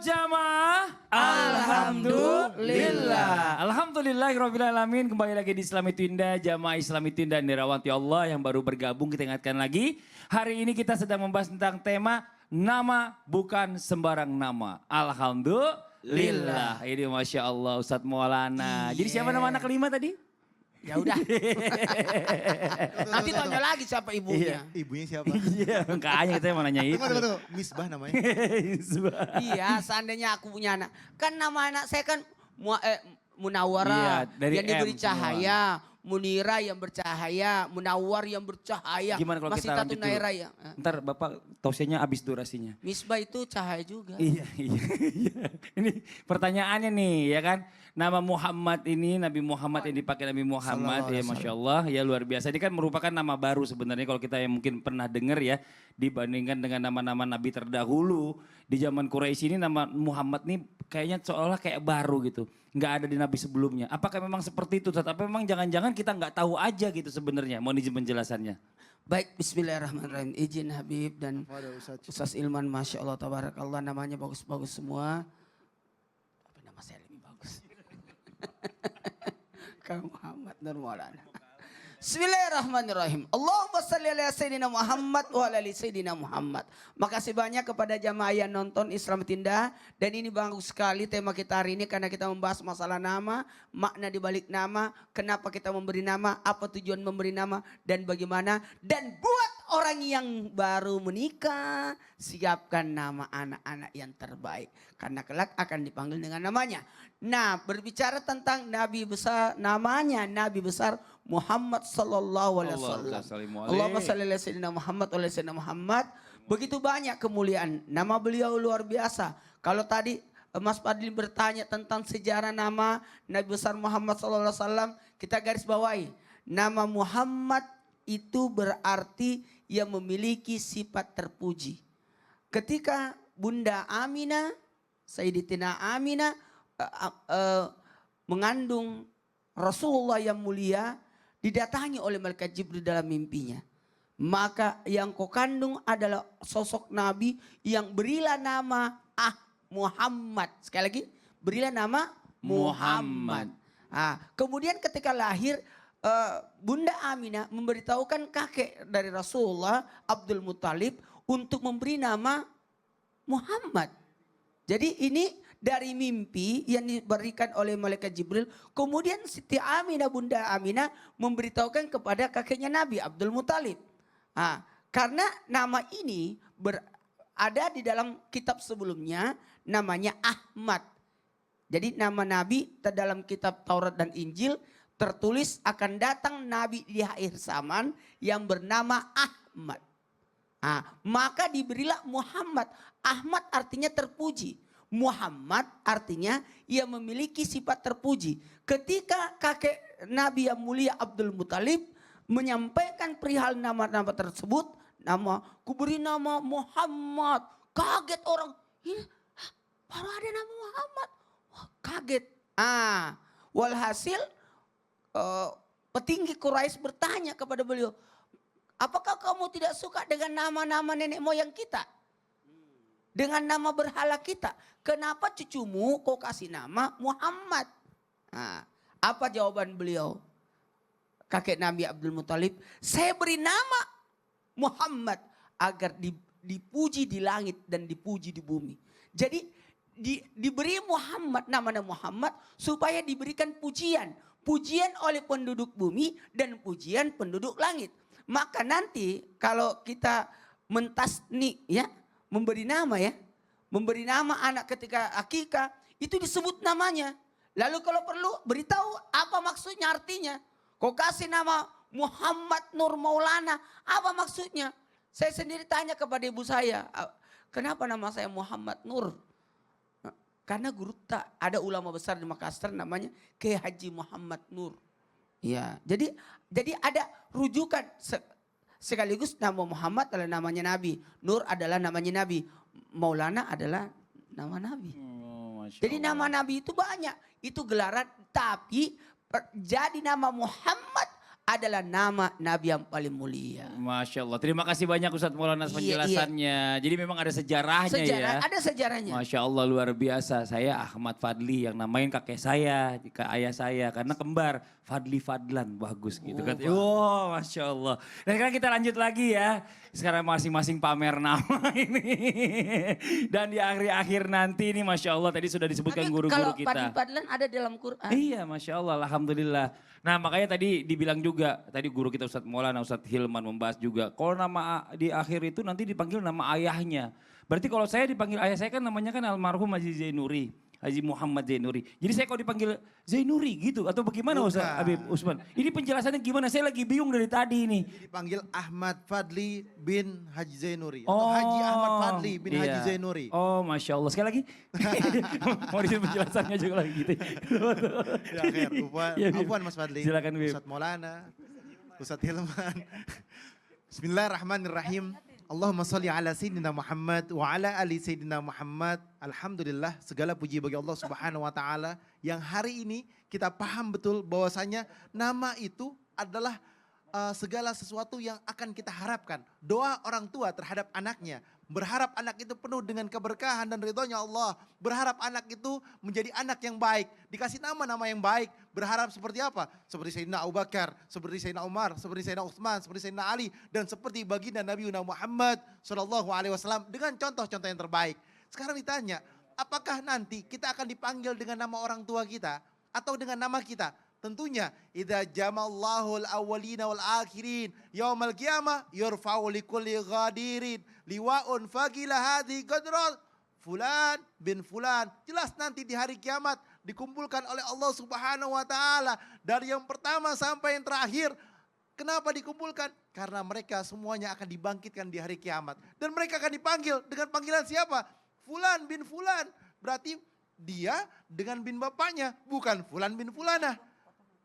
jamaah. Alhamdulillah. Alhamdulillahirrahmanirrahim. Kembali lagi di Islam Itu Indah. Jamaah Islam Itu Indah dirahmati Allah yang baru bergabung. Kita ingatkan lagi. Hari ini kita sedang membahas tentang tema nama bukan sembarang nama. Alhamdulillah. Ini Masya Allah Ustadz Maulana. Jadi siapa nama anak kelima tadi? Ya udah. Nanti tanya lagi siapa ibunya. Ibunya siapa? Iya, makanya kita mau nanya itu. Tunggu. Misbah namanya. Iya, seandainya aku punya anak. Kan nama anak saya kan Munawwarah, Iya, dari yang diberi M cahaya. Munira yang bercahaya, Munawwar yang bercahaya. Gimana kalau Masih kita Tatu lanjut dulu? Naira ya. Ntar Bapak tausianya habis durasinya. Misbah itu cahaya juga. Iya. Ini pertanyaannya nih ya kan. Nama Muhammad ini, Nabi Muhammad yang dipakai Nabi Muhammad ya Masya Allah. Ya luar biasa. Ini kan merupakan nama baru sebenarnya kalau kita yang mungkin pernah dengar ya. Dibandingkan dengan nama-nama Nabi terdahulu. Di zaman Quraisy ini nama Muhammad nih kayaknya seolah kayak baru gitu. Nggak ada di Nabi sebelumnya. Apakah memang seperti itu? Tapi memang jangan-jangan kita nggak tahu aja gitu sebenarnya. Mohon izin penjelasannya. Baik, bismillahirrahmanirrahim. Izin Habib dan Ustaz Ilman, Masya Allah, tabarakallah, namanya bagus-bagus semua. Tapi nama saya lebih bagus. Kang Muhammad Nur Maulana. Bismillahirrahmanirrahim. Allahumma salli ala Sayyidina Muhammad wa ala ali Sayyidina Muhammad. Makasih banyak kepada jamaah yang nonton Islam Tindah. Dan ini bagus sekali tema kita hari ini karena kita membahas masalah nama, makna di balik nama, kenapa kita memberi nama, apa tujuan memberi nama, dan bagaimana. Dan buat orang yang baru menikah, siapkan nama anak-anak yang terbaik. Karena kelak akan dipanggil dengan namanya. Nah, berbicara tentang Nabi besar, namanya Nabi besar Muhammad sallallahu alaihi wasallam. Allahumma shalli ala sayyidina Muhammad wa ala sayyidina Muhammad. Begitu banyak kemuliaan. Nama beliau luar biasa. Kalau tadi Mas Fadli bertanya tentang sejarah nama Nabi besar Muhammad sallallahu alaihi wasallam, kita garis bawahi. Nama Muhammad itu berarti yang memiliki sifat terpuji. Ketika Bunda Aminah, Sayyidatina Aminah mengandung Rasulullah yang mulia, didatangi oleh malaikat Jibril dalam mimpinya. Maka yang kau kandung adalah sosok Nabi yang berilah nama Muhammad. Sekali lagi, berilah nama Muhammad. Kemudian ketika lahir, Bunda Aminah memberitahukan kakek dari Rasulullah, Abdul Muthalib, untuk memberi nama Muhammad. Jadi ini dari mimpi yang diberikan oleh malaikat Jibril. Kemudian Siti Aminah, Bunda Aminah memberitahukan kepada kakeknya Nabi Abdul Muthalib. Karena nama ini ada di dalam kitab sebelumnya namanya Ahmad. Jadi nama Nabi dalam kitab Taurat dan Injil tertulis akan datang Nabi di akhir zaman yang bernama Ahmad. Maka diberilah Muhammad. Ahmad artinya terpuji. Muhammad artinya ia memiliki sifat terpuji. Ketika kakek Nabi yang mulia Abdul Muthalib menyampaikan perihal nama-nama tersebut, kuberi nama Muhammad. Kaget orang, baru ada nama Muhammad. Wah, kaget. Walhasil petinggi Quraisy bertanya kepada beliau, apakah kamu tidak suka dengan nama-nama nenek moyang kita? Dengan nama berhala kita. Kenapa cucumu kau kasih nama Muhammad? Apa jawaban beliau? Kakek Nabi Abdul Muthalib, saya beri nama Muhammad agar dipuji di langit dan dipuji di bumi. Jadi diberi Muhammad, nama Muhammad supaya diberikan pujian. Pujian oleh penduduk bumi dan pujian penduduk langit. Maka nanti kalau kita mentasni ya, memberi nama ya. Memberi nama anak ketika akikah itu disebut namanya. Lalu kalau perlu beritahu apa maksudnya artinya. Kau kasih nama Muhammad Nur Maulana, apa maksudnya? Saya sendiri tanya kepada ibu saya, kenapa nama saya Muhammad Nur? Karena guru ada ulama besar di Makassar namanya Kiai Haji Muhammad Nur. Ya, jadi ada rujukan sekaligus nama Muhammad adalah namanya Nabi, Nur adalah namanya Nabi, Maulana adalah nama Nabi. Jadi nama Nabi itu banyak, itu gelaran, tapi jadi nama Muhammad adalah nama Nabi yang paling mulia. Masya Allah. Terima kasih banyak Ustadz Maulana atas Iya, penjelasannya. Jadi memang ada sejarahnya ya. Ada sejarahnya. Masya Allah luar biasa. Saya Ahmad Fadli yang namain kakek saya, ayah saya. Karena kembar Fadli Fadlan. Bagus gitu kan. Oh Masya Allah. Dan sekarang kita lanjut lagi ya. Sekarang masing-masing pamer nama ini. Dan di akhir-akhir nanti ini Masya Allah tadi sudah disebutkan guru-guru kita. Kalau Fadli Fadlan ada dalam Quran. Iya Masya Allah Alhamdulillah. Nah makanya tadi dibilang juga, tadi guru kita Ustadz Maulana, Ustadz Hilman membahas juga. Kalau nama di akhir itu nanti dipanggil nama ayahnya. Berarti kalau saya dipanggil ayah saya kan namanya kan almarhum Haji Zainuri. Haji Muhammad Zainuri. Jadi saya kalau dipanggil Zainuri gitu atau bagaimana Ustaz Habib Usman? Ini penjelasannya gimana? Saya lagi bingung dari tadi ini. Dipanggil Ahmad Fadli bin Haji Zainuri. Oh, Atau Haji Ahmad Fadli bin iya. Haji Zainuri. Oh Masya Allah. Sekali lagi. Mau disini penjelasannya juga lagi gitu. Ya akhir, Ya, Bib. Afwan Mas Fadli. Silakan, Bib. Ustadz Maulana, Ustadz Hilman. Bismillahirrahmanirrahim. Allahumma salli ala Sayyidina Muhammad wa ala ali Sayyidina Muhammad. Alhamdulillah segala puji bagi Allah Subhanahu wa taala yang hari ini kita paham betul bahwasanya nama itu adalah segala sesuatu yang akan kita harapkan. Doa orang tua terhadap anaknya. Berharap anak itu penuh dengan keberkahan dan ridhonya Allah. Berharap anak itu menjadi anak yang baik. Dikasih nama-nama yang baik. Berharap seperti apa? Seperti Sayyidina Abu Bakar, seperti Sayyidina Umar, seperti Sayyidina Utsman, seperti Sayyidina Ali. Dan seperti baginda Nabi Muhammad SAW dengan contoh-contoh yang terbaik. Sekarang ditanya, apakah nanti kita akan dipanggil dengan nama orang tua kita? Atau dengan nama kita? Tentunya idza jama'allahu al-awwalina wal akhirin yaumal qiyamah yurfa'u likulli ghadirin liwa'un faqila hadhi qadra fulan bin fulan. Jelas nanti di hari kiamat dikumpulkan oleh Allah Subhanahu wa taala dari yang pertama sampai yang terakhir. Kenapa dikumpulkan? Karena mereka semuanya akan dibangkitkan di hari kiamat dan mereka akan dipanggil dengan panggilan siapa? Fulan bin fulan. Berarti dia dengan bin bapaknya, bukan fulan bin fulanah.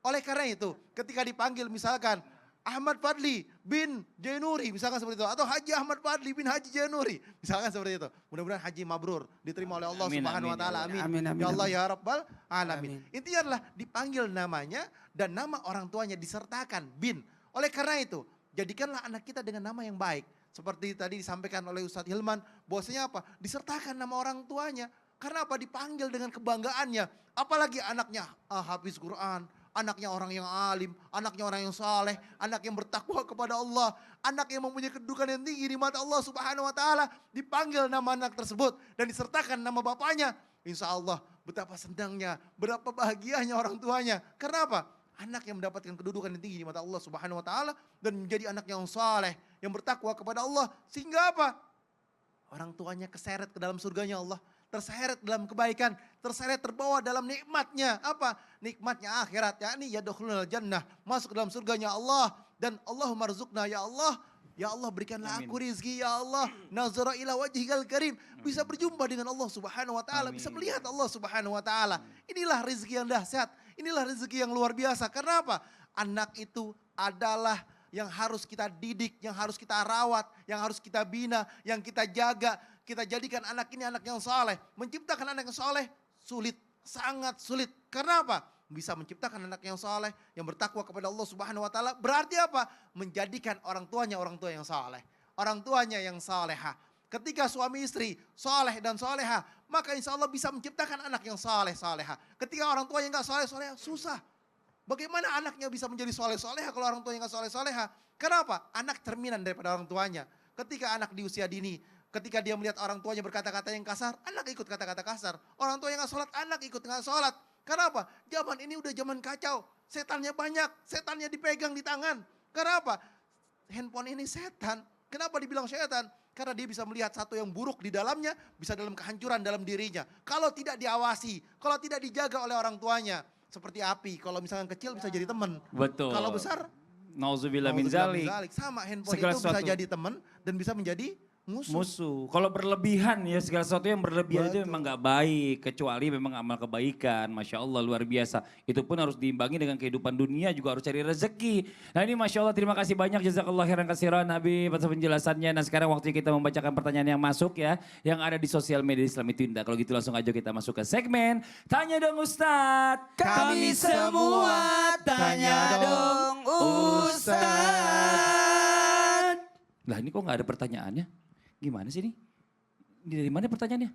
Oleh karena itu, ketika dipanggil misalkan Ahmad Fadli bin Jainuri, misalkan seperti itu. Atau Haji Ahmad Fadli bin Haji Jainuri, misalkan seperti itu. Mudah-mudahan haji mabrur, diterima oleh Allah Subhanahu wa taala. Amin. Amin, amin, Ya Allah amin. ya Rabbal alamin. Amin. Intinya adalah dipanggil namanya dan nama orang tuanya disertakan bin. Oleh karena itu, jadikanlah anak kita dengan nama yang baik. Seperti tadi disampaikan oleh Ustadz Hilman, bahwasanya apa? Disertakan nama orang tuanya. Karena apa? Dipanggil dengan kebanggaannya. Apalagi anaknya hafiz Quran, anaknya orang yang alim, anaknya orang yang saleh, anak yang bertakwa kepada Allah, anak yang mempunyai kedudukan yang tinggi di mata Allah Subhanahu wa taala, dipanggil nama anak tersebut dan disertakan nama bapaknya. Insya Allah betapa senangnya, berapa bahagianya orang tuanya. Karena apa? Anak yang mendapatkan kedudukan yang tinggi di mata Allah Subhanahu wa taala dan menjadi anak yang saleh, yang bertakwa kepada Allah, sehingga apa? Orang tuanya keseret ke dalam surganya Allah. Terseret dalam kebaikan, terseret terbawa dalam nikmatnya. Apa? Nikmatnya akhirat, yakni yadkhulul jannah, masuk ke dalam surganya Allah. Dan Allahumma rzuqna ya Allah. Ya Allah berikanlah aku rizki ya Allah. Nazara ila wajhikal karim. Bisa berjumpa dengan Allah Subhanahu wa taala, bisa melihat Allah Subhanahu wa taala. Inilah rizki yang dahsyat, inilah rizki yang luar biasa. Karena apa? Anak itu adalah yang harus kita didik, yang harus kita rawat, yang harus kita bina, yang kita jaga. Kita jadikan anak ini anak yang saleh. Menciptakan anak yang saleh sulit, sangat sulit. Karena apa? Bisa menciptakan anak yang saleh, yang bertakwa kepada Allah Subhanahu wa taala. Berarti apa? Menjadikan orang tuanya orang tua yang saleh. Orang tuanya yang salehah. Ketika suami istri saleh dan salehah, maka insya Allah bisa menciptakan anak yang saleh salehah. Ketika orang tuanya enggak saleh salehah, susah. Bagaimana anaknya bisa menjadi saleh salehah kalau orang tuanya enggak saleh salehah? Kenapa? Anak cerminan daripada orang tuanya. Ketika anak di usia dini, ketika dia melihat orang tuanya berkata-kata yang kasar, anak ikut kata-kata kasar. Orang tua yang gak sholat, anak ikut gak sholat. Karena apa? Zaman ini udah zaman kacau. Setannya banyak, setannya dipegang di tangan. Karena apa? Handphone ini setan. Kenapa dibilang setan? Karena dia bisa melihat satu yang buruk di dalamnya, bisa dalam kehancuran dalam dirinya. Kalau tidak diawasi, kalau tidak dijaga oleh orang tuanya. Seperti api, kalau misalkan kecil bisa jadi teman. Betul. Kalau besar, Nauzubillah min zalik. sama handphone Segala itu bisa sesuatu. jadi teman dan bisa menjadi musuh. Kalau berlebihan ya segala sesuatu yang berlebihan itu Betul. memang nggak baik. Kecuali memang amal kebaikan. Masya Allah luar biasa. Itu pun harus diimbangi dengan kehidupan dunia juga harus cari rezeki. Nah ini Masya Allah terima kasih banyak jazakallah khairan katsiran Habib atas penjelasannya. Nah sekarang waktunya kita membacakan pertanyaan yang masuk ya. Yang ada di sosial media Islam itu Indah. Kalau gitu langsung aja kita masuk ke segmen Tanya Dong Ustadz. Kami semua tanya dong Ustaz. Lah ini kok nggak ada pertanyaannya? Gimana sih ini? Ini dari mana pertanyaannya?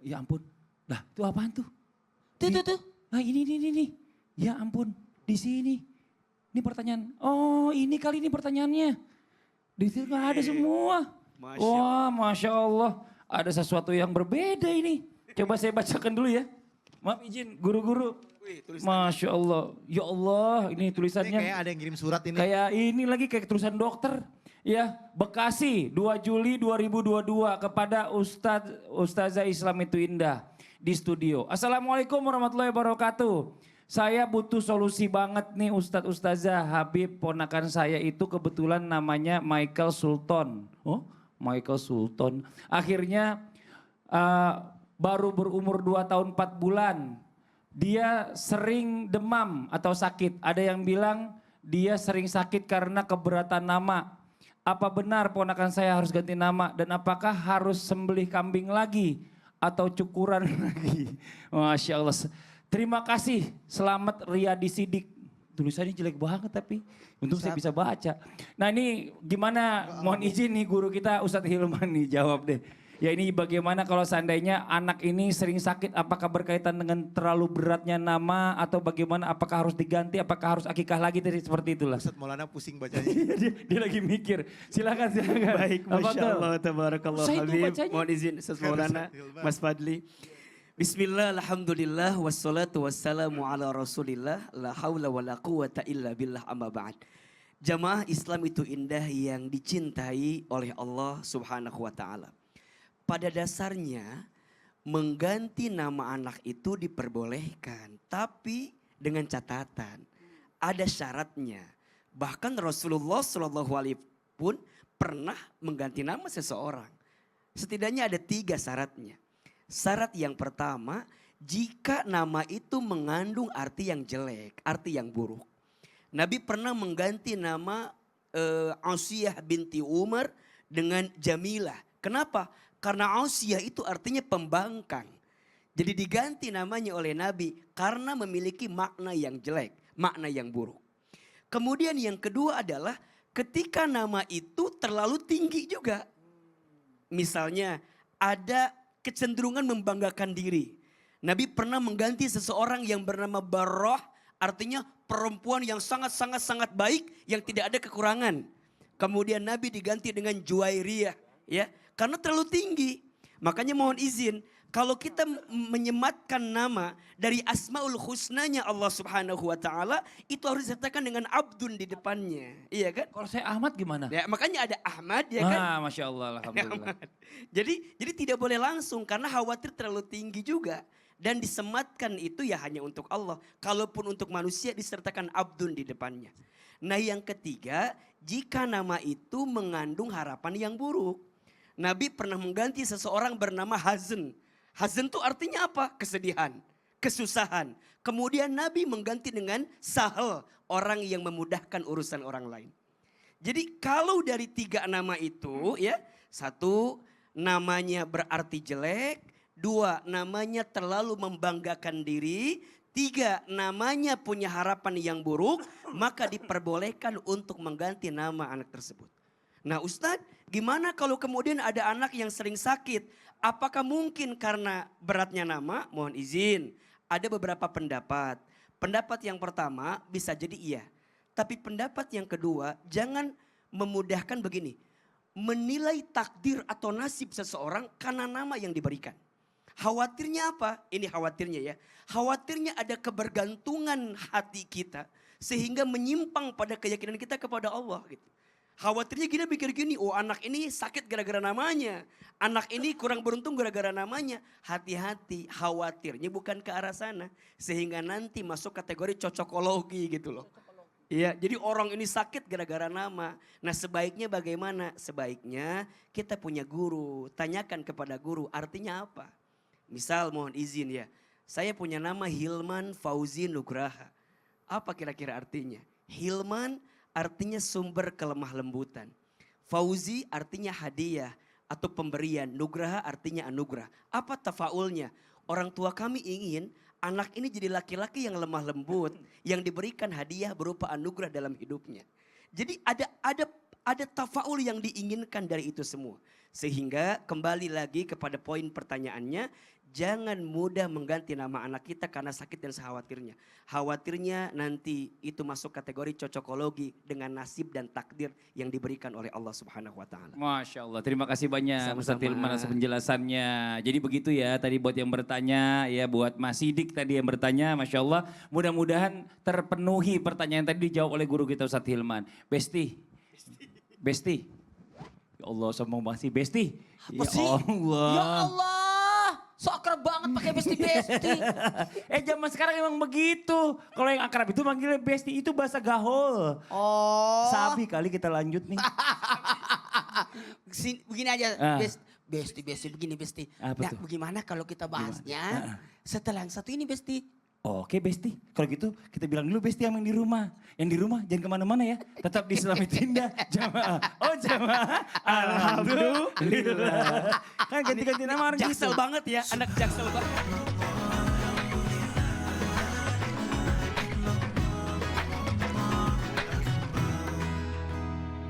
Ya ampun. Lah itu apaan tuh? Tuh. Nah ini. Ya ampun, di sini. Ini pertanyaan. Oh ini kali ini pertanyaannya. Di situ nggak ada semua. Wah Masya Allah. Ada sesuatu yang berbeda ini. Coba saya bacakan dulu ya. Maaf izin guru-guru. Masya Allah. Ya Allah ini Ini tulisannya. kayak ada yang kirim surat ini. Kayak ini lagi kayak tulisan dokter. Ya, Bekasi 2 Juli 2022 kepada Ustazah Islam itu Indah di studio. Assalamualaikum warahmatullahi wabarakatuh. Saya butuh solusi banget nih Ustazah Habib, ponakan saya itu kebetulan namanya Michael Sultan. Oh, Michael Sultan. Akhirnya baru berumur 2 tahun 4 bulan. Dia sering demam atau sakit. Ada yang bilang dia sering sakit karena keberatan nama. Apa benar ponakan saya harus ganti nama dan apakah harus sembelih kambing lagi atau cukuran lagi? Masya Allah. Terima kasih, selamat Riyadi Sidik. Tulisannya jelek banget tapi untung saya bisa baca. Nah ini gimana, mohon izin nih guru kita Ustadz Hilman nih jawab deh. Ya ini bagaimana kalau seandainya anak ini sering sakit, apakah berkaitan dengan terlalu beratnya nama atau bagaimana, apakah harus diganti, apakah harus akikah lagi, seperti itulah. Ustadz Maulana pusing bacanya. dia lagi mikir, silakan. Baik, Masya Allah, tabarakallah Saya itu Habib. bacanya. Mohon izin Ustaz Maulana, Mas Fadli. Bismillah, alhamdulillah, wassalatu wassalamu ala rasulillah, la hawla wa la quwata illa billah amma ba'd. Jamaah Islam itu Indah yang dicintai oleh Allah subhanahu wa ta'ala. Pada dasarnya mengganti nama anak itu diperbolehkan. Tapi dengan catatan ada syaratnya. Bahkan Rasulullah SAW pun pernah mengganti nama seseorang. Setidaknya ada 3 syaratnya. Syarat yang pertama, jika nama itu mengandung arti yang jelek, arti yang buruk. Nabi pernah mengganti nama Asiyah binti Umar dengan Jamilah. Kenapa? Karena Asiyah itu artinya pembangkang. Jadi diganti namanya oleh Nabi karena memiliki makna yang jelek, makna yang buruk. Kemudian yang kedua adalah ketika nama itu terlalu tinggi juga. Misalnya ada kecenderungan membanggakan diri. Nabi pernah mengganti seseorang yang bernama Barrah, artinya perempuan yang sangat baik yang tidak ada kekurangan. Kemudian Nabi diganti dengan Juwairiyah, ya. Karena terlalu tinggi. Makanya mohon izin, kalau kita menyematkan nama dari Asmaul Husnanya Allah Subhanahu wa taala, itu harus disertakan dengan abdun di depannya. Iya kan? Kalau saya Ahmad gimana? Ya, makanya ada Ahmad ya kan? Masya Allah, alhamdulillah. Jadi tidak boleh langsung karena khawatir terlalu tinggi juga. Dan disematkan itu ya hanya untuk Allah. Kalaupun untuk manusia disertakan abdun di depannya. Nah yang ketiga, jika nama itu mengandung harapan yang buruk. Nabi pernah mengganti seseorang bernama Hazn. Hazn itu artinya apa? Kesedihan, kesusahan. Kemudian Nabi mengganti dengan Sahal, orang yang memudahkan urusan orang lain. Jadi kalau dari 3 nama itu ya, 1 namanya berarti jelek, 2 namanya terlalu membanggakan diri, 3 namanya punya harapan yang buruk, maka diperbolehkan untuk mengganti nama anak tersebut. Nah Ustadz, gimana kalau kemudian ada anak yang sering sakit? Apakah mungkin karena beratnya nama? Mohon izin, ada beberapa pendapat. Pendapat yang pertama bisa jadi iya. Tapi pendapat yang kedua, jangan memudahkan begini. Menilai takdir atau nasib seseorang karena nama yang diberikan. Khawatirnya apa? Ini khawatirnya ya. Khawatirnya ada kebergantungan hati kita. Sehingga menyimpang pada keyakinan kita kepada Allah gitu. Khawatirnya kita pikir gini, oh anak ini sakit gara-gara namanya. Anak ini kurang beruntung gara-gara namanya. Hati-hati, khawatirnya bukan ke arah sana. Sehingga nanti masuk kategori cocokologi gitu loh. Iya, jadi orang ini sakit gara-gara nama. Nah sebaiknya bagaimana? Sebaiknya kita punya guru, tanyakan kepada guru artinya apa. Misal mohon izin ya, saya punya nama Hilman Fauzi Nugraha. Apa kira-kira artinya? Hilman artinya sumber kelemah lembutan. Fauzi artinya hadiah atau pemberian. Nugraha artinya anugerah. Apa tafaulnya? Orang tua kami ingin anak ini jadi laki-laki yang lemah lembut, yang diberikan hadiah berupa anugerah dalam hidupnya. Jadi ada tafaul yang diinginkan dari itu semua. Sehingga kembali lagi kepada poin pertanyaannya, jangan mudah mengganti nama anak kita karena sakit dan sekhawatirnya. Khawatirnya nanti itu masuk kategori cocokologi dengan nasib dan takdir yang diberikan oleh Allah Subhanahu wa taala. Masya Allah, terima kasih banyak Sama-sama. Ustadz Hilman atas penjelasannya. Jadi begitu ya tadi buat yang bertanya, ya buat Mas Sidik tadi yang bertanya, Masya Allah. Mudah-mudahan terpenuhi pertanyaan tadi dijawab oleh guru kita Ustadz Hilman. Besti. Ya Allah sombong banget sih, Besti. Apa sih? Ya Allah, so akrab banget pakai besti-besti. Zaman sekarang emang begitu. Kalau yang akrab itu manggilnya Besti, itu bahasa gaul. Oh. Sabi kali kita lanjut nih. Begini aja, Ah. Besti, begini Besti. Apa Nah, tuh? bagaimana kalau kita bahasnya setelah yang satu ini Besti? Oke Besti, kalau gitu kita bilang dulu Besti yang di rumah. Yang di rumah jangan kemana-mana ya, tetap di Islami Tinda. Jamaah, jamaah, alhamdulillah. Kan ganti-ganti nama orang gitu. Jaksel banget ya, anak jaksel banget.